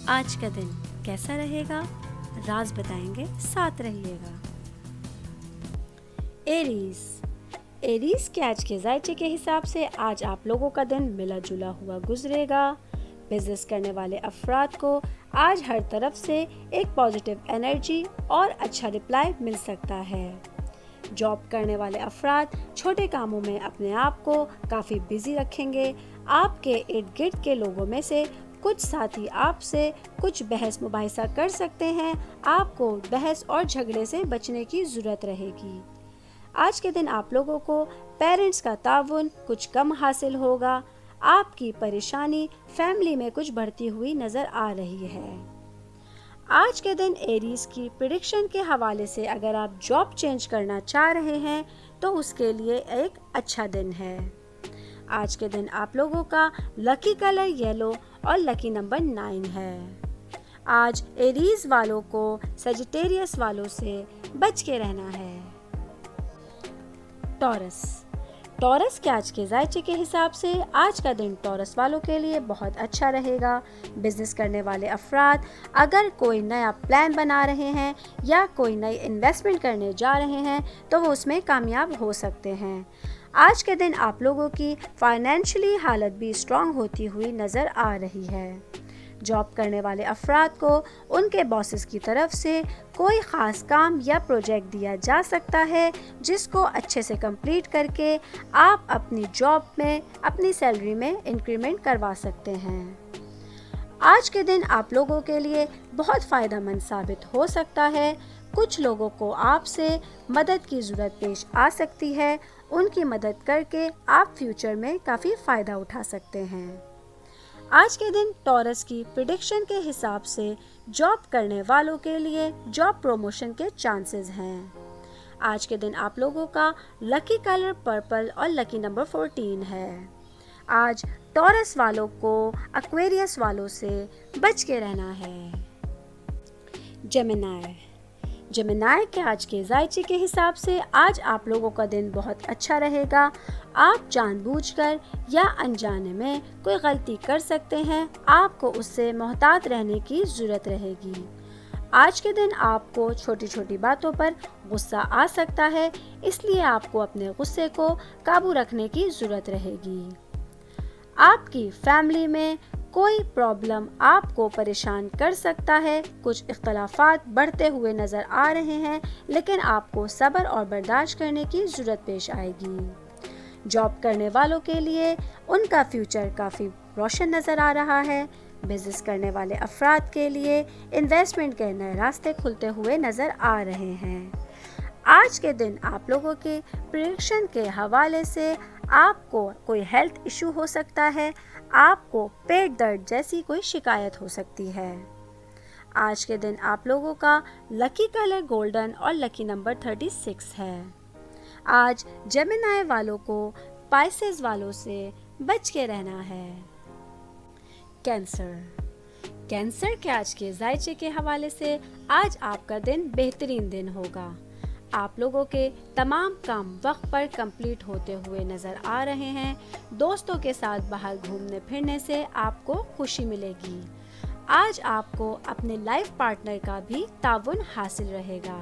आज का दिन कैसा रहेगा, राज बताएंगे, साथ रहिएगा। एरीज के आज के जायचे के हिसाब से आज आप लोगों का दिन मिला जुला हुआ गुजरेगा। बिजनेस करने वाले अफराद को आज हर तरफ से एक पॉजिटिव एनर्जी और अच्छा रिप्लाई मिल सकता है। जॉब करने वाले अफराद छोटे कामों में अपने आप को काफ़ी बिजी रखेंगे। आपके इर्द गिर्द के लोगों में से कुछ साथी आपसे कुछ बहस मुबाहिसा कर सकते हैं। आपको बहस और झगड़े से बचने की ज़रूरत रहेगी। आज के दिन आप लोगों को पेरेंट्स का ताउन कुछ कम हासिल होगा। आपकी परेशानी फैमिली में कुछ बढ़ती हुई नज़र आ रही है। आज के दिन एरीज की प्रेडिक्शन के हवाले से अगर आप जॉब चेंज करना चाह रहे हैं तो उसके लिए एक अच्छा दिन है। आज के दिन आप लोगों का लकी कलर येलो और लकी नंबर 9 है। आज एरीज वालों को सजिटेरियस वालों से बच के रहना है। टॉरस के आज के जायचे के हिसाब से आज का दिन टॉरस वालों के लिए बहुत अच्छा रहेगा। बिजनेस करने वाले अफराद अगर कोई नया प्लान बना रहे हैं या कोई नई इन्वेस्टमेंट करने जा रहे हैं तो वो उसमें कामयाब हो सकते हैं। आज के दिन आप लोगों की फाइनेंशियली हालत भी स्ट्रांग होती हुई नज़र आ रही है। जॉब करने वाले अफराद को उनके बॉसेस की तरफ से कोई ख़ास काम या प्रोजेक्ट दिया जा सकता है जिसको अच्छे से कंप्लीट करके आप अपनी जॉब में अपनी सैलरी में इंक्रीमेंट करवा सकते हैं। आज के दिन आप लोगों के लिए बहुत फ़ायदेमंद साबित हो सकता है। कुछ लोगों को आपसे मदद की ज़रूरत पेश आ सकती है। उनकी मदद करके आप फ्यूचर में काफ़ी फ़ायदा उठा सकते हैं। आज के दिन टॉरस की प्रेडिक्शन के हिसाब से जॉब करने वालों के लिए जॉब प्रमोशन के चांसेस हैं। आज के दिन आप लोगों का लकी कलर पर्पल और लकी नंबर 14 है। आज टॉरस वालों को एक्वेरियस वालों से बच के रहना है। जेमिनाई के आज के जायचे के हिसाब से आज आप लोगों का दिन बहुत अच्छा रहेगा। आप जानबूझकर या अनजाने में कोई गलती कर सकते हैं। आपको उससे मोहतात रहने की ज़रूरत रहेगी। आज के दिन आपको छोटी छोटी बातों पर गुस्सा आ सकता है, इसलिए आपको अपने गुस्से को काबू रखने की ज़रूरत रहेगी। आपकी फैमिली में कोई प्रॉब्लम आपको परेशान कर सकता है। कुछ इख्तलाफात बढ़ते हुए नज़र आ रहे हैं, लेकिन आपको सब्र और बर्दाश्त करने की ज़रूरत पेश आएगी। जॉब करने वालों के लिए उनका फ्यूचर काफ़ी रोशन नज़र आ रहा है। बिजनेस करने वाले अफराद के लिए इन्वेस्टमेंट के नए रास्ते खुलते हुए नज़र आ रहे हैं। आज के दिन आप लोगों के प्रेडिक्शन के हवाले से आपको कोई हेल्थ इशू हो सकता है। आपको पेट दर्द जैसी कोई शिकायत हो सकती है। आज के दिन आप लोगों का लकी कलर गोल्डन और लकी नंबर 36 है। आज जेमिनाई वालों को पाइसेस वालों से बच के रहना है। कैंसर के आज के जायचे के हवाले से आज आपका दिन बेहतरीन दिन होगा। आप लोगों के तमाम काम वक्त पर कंप्लीट होते हुए नज़र आ रहे हैं। दोस्तों के साथ बाहर घूमने फिरने से आपको खुशी मिलेगी। आज आपको अपने लाइफ पार्टनर का भी ताउन हासिल रहेगा।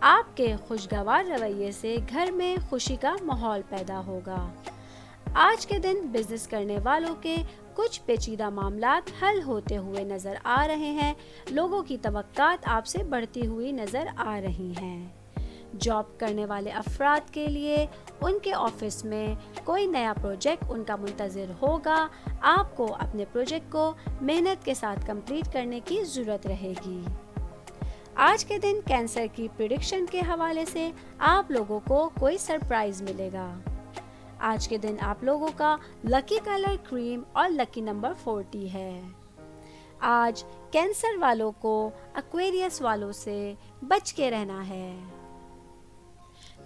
आपके खुशगवार रवैये से घर में खुशी का माहौल पैदा होगा। आज के दिन बिजनेस करने वालों के कुछ पेचीदा मामलात हल होते हुए नज़र आ रहे हैं। लोगों की तवक्कात आपसे बढ़ती हुई नज़र आ रही हैं। जॉब करने वाले अफराद के लिए उनके ऑफिस में कोई नया प्रोजेक्ट उनका मुंतज़िर होगा। आपको अपने प्रोजेक्ट को मेहनत के साथ कंप्लीट करने की ज़रूरत रहेगी। आज के दिन कैंसर की प्रेडिक्शन के हवाले से आप लोगों को कोई सरप्राइज मिलेगा। आज के दिन आप लोगों का लकी कलर क्रीम और लकी नंबर 40 है। आज कैंसर वालों को एक्वेरियस वालों से बच के रहना है।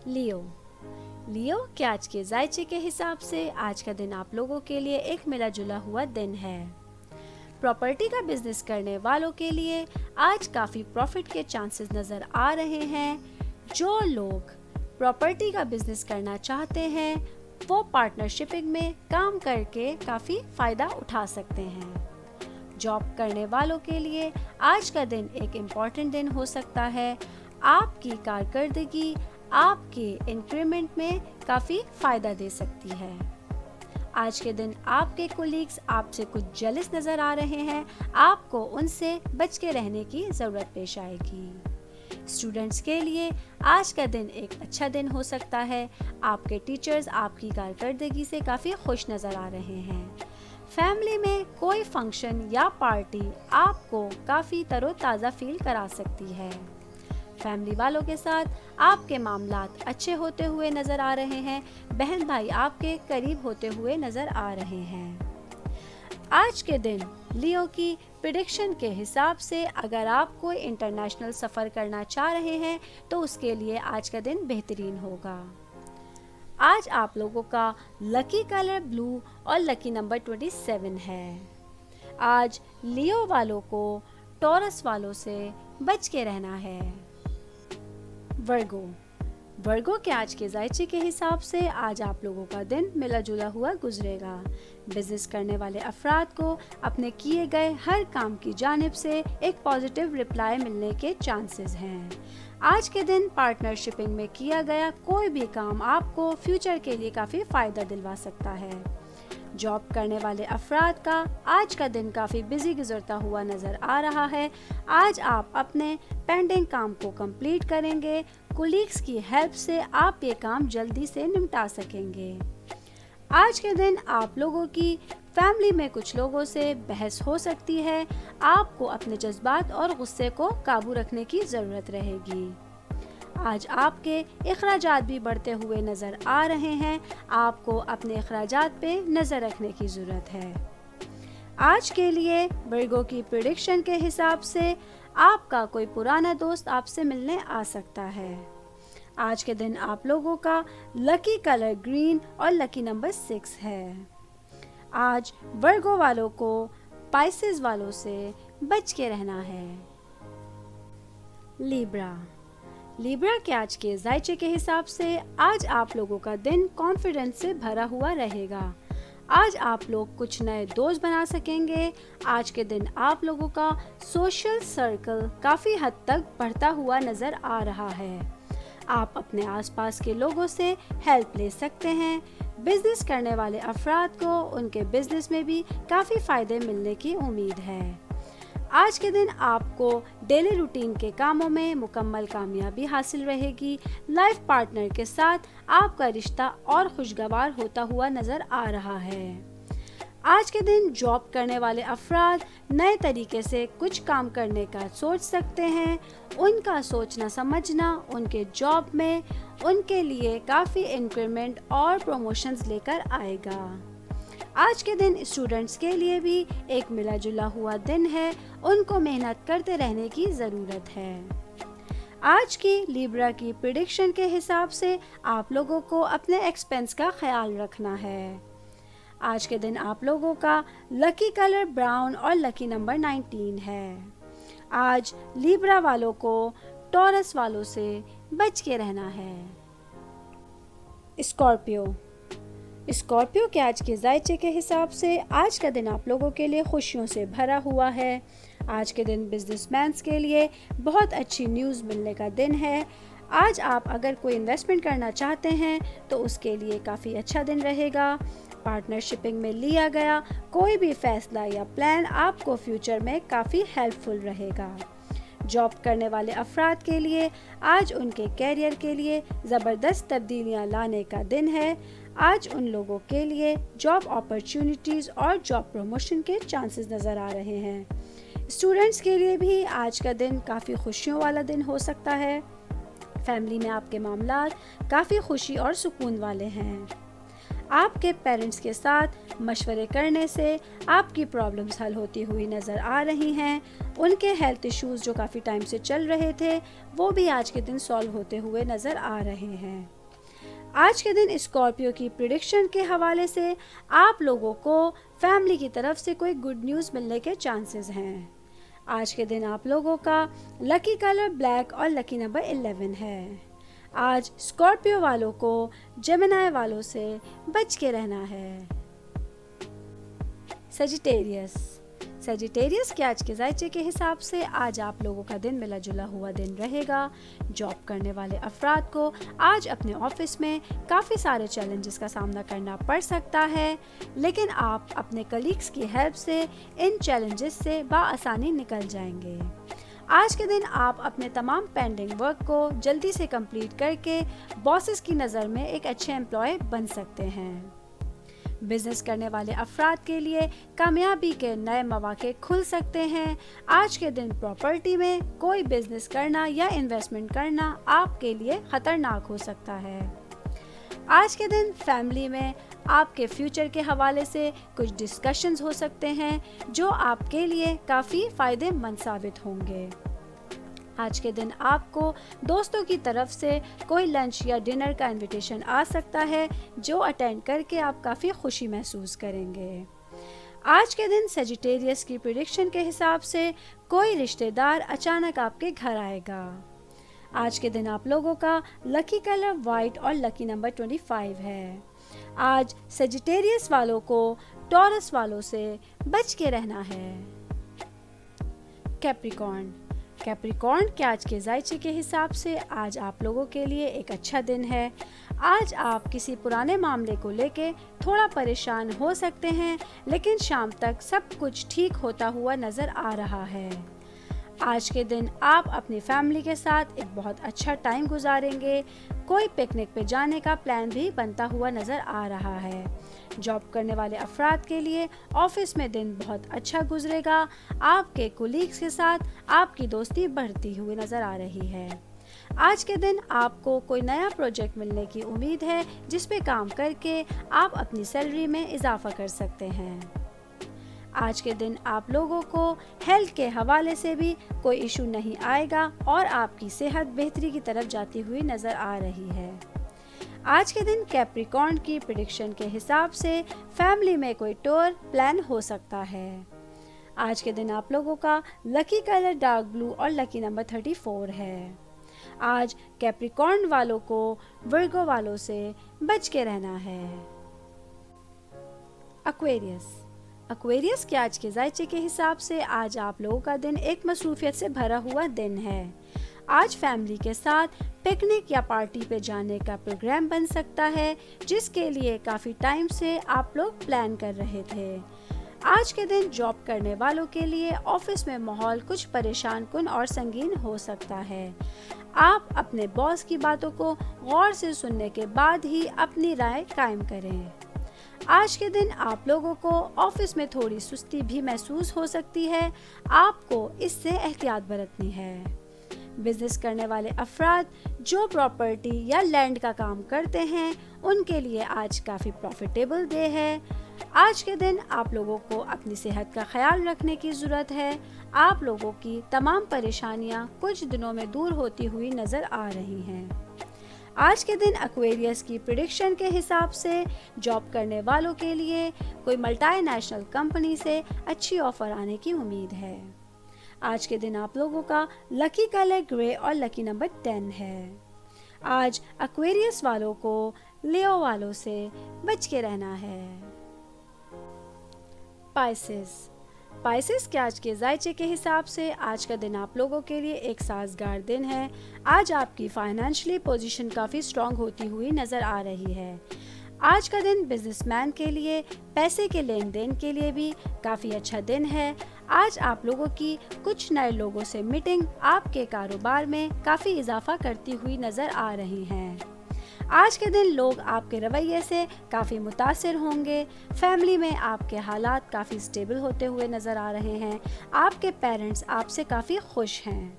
लियो के आज के जायचे के हिसाब से आज का दिन आप लोगों के लिए एक मिला जुला हुआ दिन है। प्रॉपर्टी का बिजनेस करने वालों के लिए आज काफ़ी प्रॉफिट के चांसेस नज़र आ रहे हैं। जो लोग प्रॉपर्टी का बिजनेस करना चाहते हैं वो पार्टनरशिपिंग में काम करके काफ़ी फ़ायदा उठा सकते हैं। जॉब करने वालों के लिए आज का दिन एक इम्पॉर्टेंट दिन हो सकता है। आपकी कारकर्दगी आपके इंक्रीमेंट में काफ़ी फ़ायदा दे सकती है। आज के दिन आपके कोलीग्स आपसे कुछ जेलस नज़र आ रहे हैं, आपको उनसे बच के रहने की ज़रूरत पेश आएगी। स्टूडेंट्स के लिए आज का दिन एक अच्छा दिन हो सकता है। आपके टीचर्स आपकी कारकर्दगी से काफ़ी खुश नज़र आ रहे हैं। फैमिली में कोई फंक्शन या पार्टी आपको काफ़ी तरोताज़ा फील करा सकती है। फैमिली वालों के साथ आपके मामलात अच्छे होते हुए नज़र आ रहे हैं। बहन भाई आपके करीब होते हुए नज़र आ रहे हैं। आज के दिन लियो की प्रेडिक्शन के हिसाब से अगर आप कोई इंटरनेशनल सफ़र करना चाह रहे हैं तो उसके लिए आज का दिन बेहतरीन होगा। आज आप लोगों का लकी कलर ब्लू और लकी नंबर 27 है। आज लियो वालों को टॉरस वालों से बच के रहना है। वर्गो के आज के जायचे के हिसाब से आज आप लोगों का दिन मिला जुला हुआ गुजरेगा। बिजनेस करने वाले अफराद को अपने किए गए हर काम की जानिब से एक पॉजिटिव रिप्लाई मिलने के चांसेस हैं। आज के दिन पार्टनरशिपिंग में किया गया कोई भी काम आपको फ्यूचर के लिए काफ़ी फ़ायदा दिलवा सकता है। जॉब करने वाले अफराद का आज का दिन काफ़ी बिजी गुजरता हुआ नज़र आ रहा है। आज आप अपने पेंडिंग काम को कंप्लीट करेंगे। कोलीग्स की हेल्प से आप ये काम जल्दी से निपटा सकेंगे। आज के दिन आप लोगों की फैमिली में कुछ लोगों से बहस हो सकती है। आपको अपने जज्बात और गुस्से को काबू रखने की ज़रूरत रहेगी। आज आपके अखराजात भी बढ़ते हुए नज़र आ रहे हैं। आपको अपने अखराजात पे नज़र रखने की ज़रूरत है। आज के लिए वर्गो की प्रेडिक्शन के हिसाब से आपका कोई पुराना दोस्त आपसे मिलने आ सकता है। आज के दिन आप लोगों का लकी कलर ग्रीन और लकी नंबर 6 है। आज वर्गो वालों को पाइसेस वालों से बच के रहना है। लिब्रा के आज के जायचे के हिसाब से आज आप लोगों का दिन कॉन्फिडेंस से भरा हुआ रहेगा। आज आप लोग कुछ नए दोस्त बना सकेंगे। आज के दिन आप लोगों का सोशल सर्कल काफ़ी हद तक बढ़ता हुआ नज़र आ रहा है। आप अपने आसपास के लोगों से हेल्प ले सकते हैं। बिजनेस करने वाले अफराद को उनके बिजनेस में भी काफ़ी फ़ायदे मिलने की उम्मीद है। आज के दिन आपको डेली रूटीन के कामों में मुकम्मल कामयाबी हासिल रहेगी। लाइफ पार्टनर के साथ आपका रिश्ता और खुशगवार होता हुआ नज़र आ रहा है। आज के दिन जॉब करने वाले अफराद नए तरीके से कुछ काम करने का सोच सकते हैं। उनका सोचना समझना उनके जॉब में उनके लिए काफ़ी इंक्रीमेंट और प्रमोशंस लेकर आएगा। आज के दिन स्टूडेंट्स के लिए भी एक मिला जुला हुआ दिन है। उनको मेहनत करते रहने की ज़रूरत है। आज की लिब्रा की प्रेडिक्शन के हिसाब से आप लोगों को अपने एक्सपेंस का ख्याल रखना है। आज के दिन आप लोगों का लकी कलर ब्राउन और लकी नंबर 19 है। आज लिब्रा वालों को टॉरस वालों से बच के रहना है। स्कॉर्पियो के आज के जायचे के हिसाब से आज का दिन आप लोगों के लिए खुशियों से भरा हुआ है। आज के दिन बिजनेसमैन्स के लिए बहुत अच्छी न्यूज़ मिलने का दिन है। आज आप अगर कोई इन्वेस्टमेंट करना चाहते हैं तो उसके लिए काफ़ी अच्छा दिन रहेगा। पार्टनरशिपिंग में लिया गया कोई भी फैसला या प्लान आपको फ्यूचर में काफ़ी हेल्पफुल रहेगा। जॉब करने वाले अफराद के लिए आज उनके कैरियर के लिए ज़बरदस्त तब्दीलियां लाने का दिन है। आज उन लोगों के लिए जॉब अपॉर्चुनिटीज़ और जॉब प्रमोशन के चांसेस नज़र आ रहे हैं। स्टूडेंट्स के लिए भी आज का दिन काफ़ी खुशियों वाला दिन हो सकता है। फैमिली में आपके मामलात काफ़ी खुशी और सुकून वाले हैं। आपके पेरेंट्स के साथ मशवरे करने से आपकी प्रॉब्लम्स हल होती हुई नज़र आ रही हैं। उनके हेल्थ इश्यूज़ जो काफ़ी टाइम से चल रहे थे वो भी आज के दिन सॉल्व होते हुए नज़र आ रहे हैं। आज के दिन स्कॉर्पियो की प्रेडिक्शन के हवाले से आप लोगों को फैमिली की तरफ से कोई गुड न्यूज़ मिलने के चांसेस हैं। आज के दिन आप लोगों का लकी कलर ब्लैक और लकी नंबर 11 है। आज स्कॉर्पियो वालों को जेमिनी वालों से बच के रहना है। सेजिटेरियस के आज के जायचे के हिसाब से आज आप लोगों का दिन मिला जुला हुआ दिन रहेगा। जॉब करने वाले अफराद को आज अपने ऑफिस में काफ़ी सारे चैलेंजेस का सामना करना पड़ सकता है, लेकिन आप अपने कलीग्स की हेल्प से इन चैलेंजेस से बाआसानी निकल जाएंगे। आज के दिन आप अपने तमाम पेंडिंग वर्क को जल्दी से कंप्लीट करके बॉसेस की नज़र में एक अच्छे एम्प्लॉय बन सकते हैं। बिजनेस करने वाले अफराद के लिए कामयाबी के नए मौके खुल सकते हैं। आज के दिन प्रॉपर्टी में कोई बिजनेस करना या इन्वेस्टमेंट करना आपके लिए खतरनाक हो सकता है। आज के दिन फैमिली में आपके फ्यूचर के हवाले से कुछ डिस्कशंस हो सकते हैं जो आपके लिए काफ़ी फायदेमंद साबित होंगे। आज के दिन आपको दोस्तों की तरफ से कोई लंच या डिनर का इनविटेशन आ सकता है जो अटेंड करके आप काफ़ी खुशी महसूस करेंगे। आज के दिन सेजिटेरियस की प्रेडिक्शन के हिसाब से कोई रिश्तेदार अचानक आपके घर आएगा। आज के दिन आप लोगों का लकी कलर वाइट और लकी नंबर 25 है। आज सेजिटेरियस वालों को टॉरस वालों से बच के रहना है। कैप्रिकॉर्न के आज के जायचे के हिसाब से आज आप लोगों के लिए एक अच्छा दिन है। आज आप किसी पुराने मामले को लेके थोड़ा परेशान हो सकते हैं, लेकिन शाम तक सब कुछ ठीक होता हुआ नज़र आ रहा है। आज के दिन आप अपनी फैमिली के साथ एक बहुत अच्छा टाइम गुजारेंगे। कोई पिकनिक पे जाने का प्लान भी बनता हुआ नज़र आ रहा है। जॉब करने वाले अफराद के लिए ऑफिस में दिन बहुत अच्छा गुजरेगा। आपके कोलीग्स के साथ आपकी दोस्ती बढ़ती हुई नज़र आ रही है। आज के दिन आपको कोई नया प्रोजेक्ट मिलने की उम्मीद है जिस पे काम करके आप अपनी सैलरी में इजाफा कर सकते हैं। आज के दिन आप लोगों को हेल्थ के हवाले से भी कोई इशू नहीं आएगा और आपकी सेहत बेहतरी की तरफ जाती हुई नज़र आ रही है। आज के दिन कैप्रिकॉर्न की प्रेडिक्शन के हिसाब से फैमिली में कोई टूर प्लान हो सकता है। आज के दिन आप लोगों का लकी कलर डार्क ब्लू और लकी नंबर 34 है। आज कैप्रिकॉर्न वालों को वर्गो वालों से बच के रहना है। एक्वेरियस के आज के जायचे के हिसाब से आज आप लोगों का दिन एक मसरूफियत से भरा हुआ दिन है। आज फैमिली के साथ पिकनिक या पार्टी पे जाने का प्रोग्राम बन सकता है जिसके लिए काफ़ी टाइम से आप लोग प्लान कर रहे थे। आज के दिन जॉब करने वालों के लिए ऑफिस में माहौल कुछ परेशान कुन और संगीन हो सकता है। आप अपने बॉस की बातों को गौर से सुनने के बाद ही अपनी राय कायम करें। आज के दिन आप लोगों को ऑफिस में थोड़ी सुस्ती भी महसूस हो सकती है। आपको इससे एहतियात बरतनी है। बिजनेस करने वाले अफराद जो प्रॉपर्टी या लैंड का काम करते हैं उनके लिए आज काफ़ी प्रॉफिटेबल डे है। आज के दिन आप लोगों को अपनी सेहत का ख्याल रखने की ज़रूरत है। आप लोगों की तमाम परेशानियां कुछ दिनों में दूर होती हुई नज़र आ रही हैं। आज के दिन एक्वेरियस की प्रेडिक्शन के हिसाब से जॉब करने वालों के लिए कोई मल्टीनेशनल कंपनी से अच्छी ऑफर आने की उम्मीद है। आज के दिन आप लोगों का लकी कलर ग्रे और लकी नंबर 10 है। आज एक्वेरियस वालों को लियो वालों से बच के रहना है। पाइसेस के आज के जायचे के हिसाब से आज का दिन आप लोगों के लिए एक साजगार दिन है। आज आपकी फाइनेंशियली पोजीशन काफ़ी स्ट्रांग होती हुई नज़र आ रही है। आज का दिन बिजनेसमैन के लिए पैसे के लेन देन के लिए भी काफ़ी अच्छा दिन है। आज आप लोगों की कुछ नए लोगों से मीटिंग आपके कारोबार में काफ़ी इजाफा करती हुई नज़र आ रही हैं। आज के दिन लोग आपके रवैये से काफ़ी मुतासिर होंगे। फैमिली में आपके हालात काफ़ी स्टेबल होते हुए नज़र आ रहे हैं। आपके पेरेंट्स आपसे काफ़ी खुश हैं।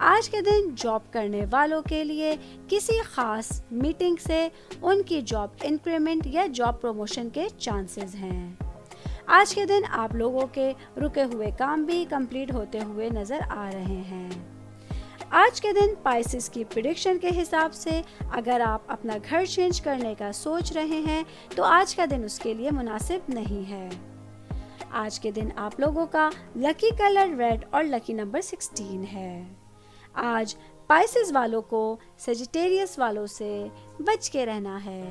आज के दिन जॉब करने वालों के लिए किसी ख़ास मीटिंग से उनकी जॉब इंक्रीमेंट या जॉब प्रमोशन के चांसेस हैं। आज के दिन आप लोगों के रुके हुए काम भी कंप्लीट होते हुए नज़र आ रहे हैं। आज के दिन पाइसेस की प्रेडिक्शन के हिसाब से अगर आप अपना घर चेंज करने का सोच रहे हैं तो आज का दिन उसके लिए मुनासिब नहीं है। आज के दिन आप लोगों का लकी कलर रेड और लकी नंबर 16 है। आज पाइसेस वालों को सेजिटेरियस वालों से बच के रहना है।